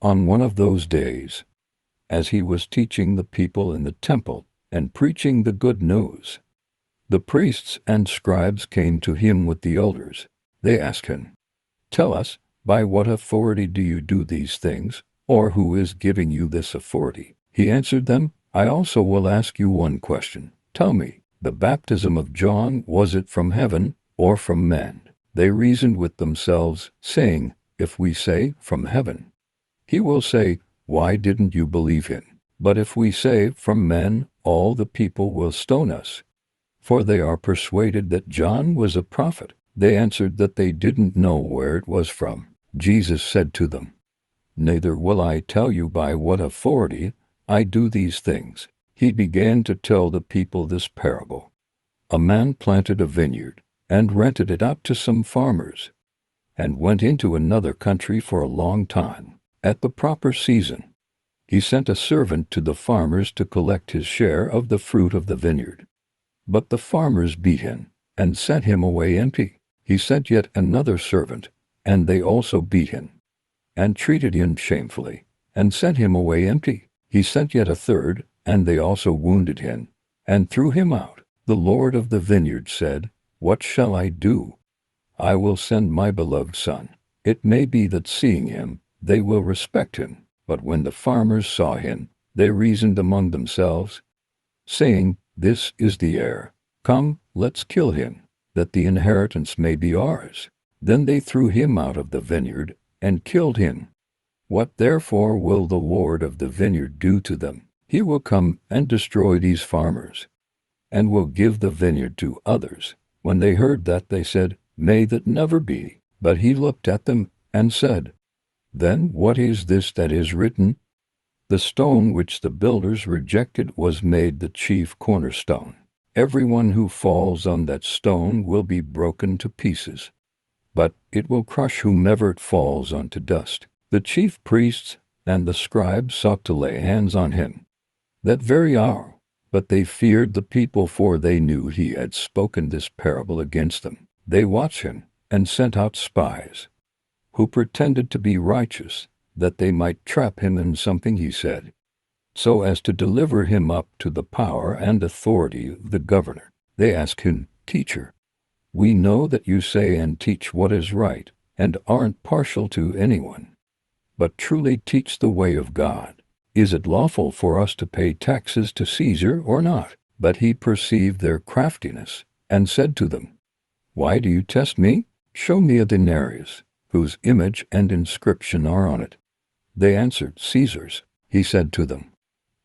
On one of those days, as he was teaching the people in the temple and preaching the good news, the priests and scribes came to him with the elders. They asked him, "Tell us, by what authority do you do these things, or who is giving you this authority?" He answered them, "I also will ask you one question. Tell me, the baptism of John, was it from heaven or from men?" They reasoned with themselves, saying, "If we say, from heaven, he will say, why didn't you believe him? But if we say, from men, all the people will stone us, for they are persuaded that John was a prophet." They answered that they didn't know where it was from. Jesus said to them, "Neither will I tell you by what authority I do these things." He began to tell the people this parable. A man planted a vineyard and rented it out to some farmers, and went into another country for a long time. At the proper season, he sent a servant to the farmers to collect his share of the fruit of the vineyard. But the farmers beat him and sent him away empty. He sent yet another servant, and they also beat him and treated him shamefully, and sent him away empty. He sent yet a third, and they also wounded him and threw him out. The Lord of the vineyard said, "What shall I do? I will send my beloved son. It may be that seeing him, they will respect him." But when the farmers saw him, they reasoned among themselves, saying, "This is the heir. Come, let's kill him, that the inheritance may be ours." Then they threw him out of the vineyard and killed him. What therefore will the Lord of the vineyard do to them? He will come and destroy these farmers, and will give the vineyard to others. When they heard that, they said, "May that never be." But he looked at them and said, "Then what is this that is written? The stone which the builders rejected was made the chief cornerstone. Everyone who falls on that stone will be broken to pieces, but it will crush whomever it falls on to dust." The chief priests and the scribes sought to lay hands on him that very hour, but they feared the people, for they knew he had spoken this parable against them. They watched him and sent out spies, who pretended to be righteous, that they might trap him in something he said, so as to deliver him up to the power and authority of the governor. They asked him, "Teacher, we know that you say and teach what is right, and aren't partial to anyone, but truly teach the way of God. Is it lawful for us to pay taxes to Caesar or not?" But he perceived their craftiness, and said to them, "Why do you test me? Show me a denarius, whose image and inscription are on it." They answered, "Caesar's." He said to them,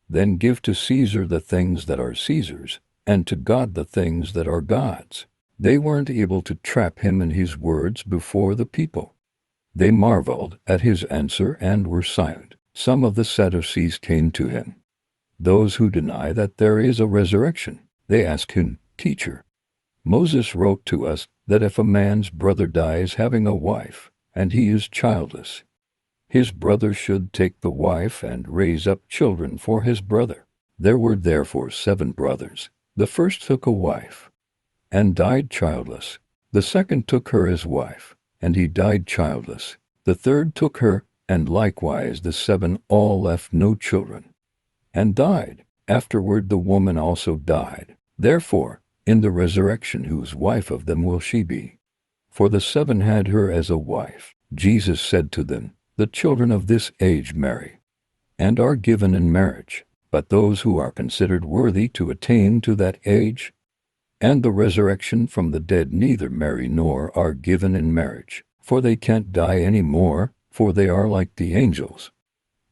"Then give to Caesar the things that are Caesar's, and to God the things that are God's." They weren't able to trap him in his words before the people. They marveled at his answer and were silent. Some of the Sadducees came to him, those who deny that there is a resurrection. They asked him, "Teacher, Moses wrote to us that if a man's brother dies having a wife, and he is childless, his brother should take the wife and raise up children for his brother. There were therefore 7 brothers. The first took a wife, and died childless. The second took her as wife, and he died childless. The third took her, and likewise the 7 all left no children, and died. Afterward the woman also died. Therefore, in the resurrection whose wife of them will she be? For the 7 had her as a wife." Jesus said to them, "The children of this age marry, and are given in marriage, but those who are considered worthy to attain to that age and the resurrection from the dead neither marry nor are given in marriage, for they can't die any more, for they are like the angels,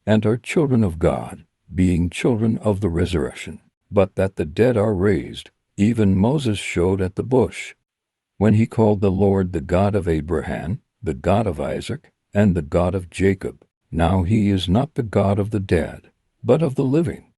and are children of God, being children of the resurrection. But that the dead are raised, even Moses showed at the bush, when he called the Lord the God of Abraham, the God of Isaac, and the God of Jacob. Now he is not the God of the dead, but of the living,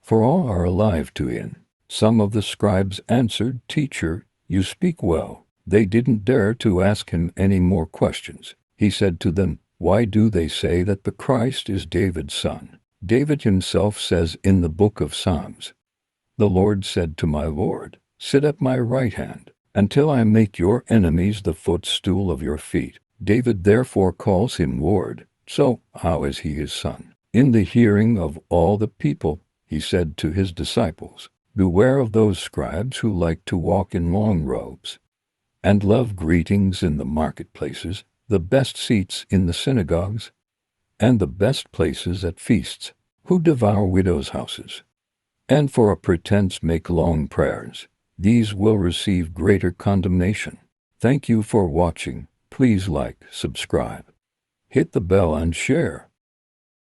for all are alive to him." Some of the scribes answered, "Teacher, you speak well." They didn't dare to ask him any more questions. He said to them, "Why do they say that the Christ is David's son? David himself says in the book of Psalms, 'The Lord said to my Lord, sit at my right hand, until I make your enemies the footstool of your feet.' David therefore calls him Lord, So how is he his son? In the hearing of all the people, he said to his disciples, "Beware of those scribes who like to walk in long robes, and love greetings in the marketplaces, the best seats in the synagogues, and the best places at feasts, who devour widows' houses, and for a pretense make long prayers. These will receive greater condemnation." Thank you for watching. Please like, subscribe, hit the bell and share.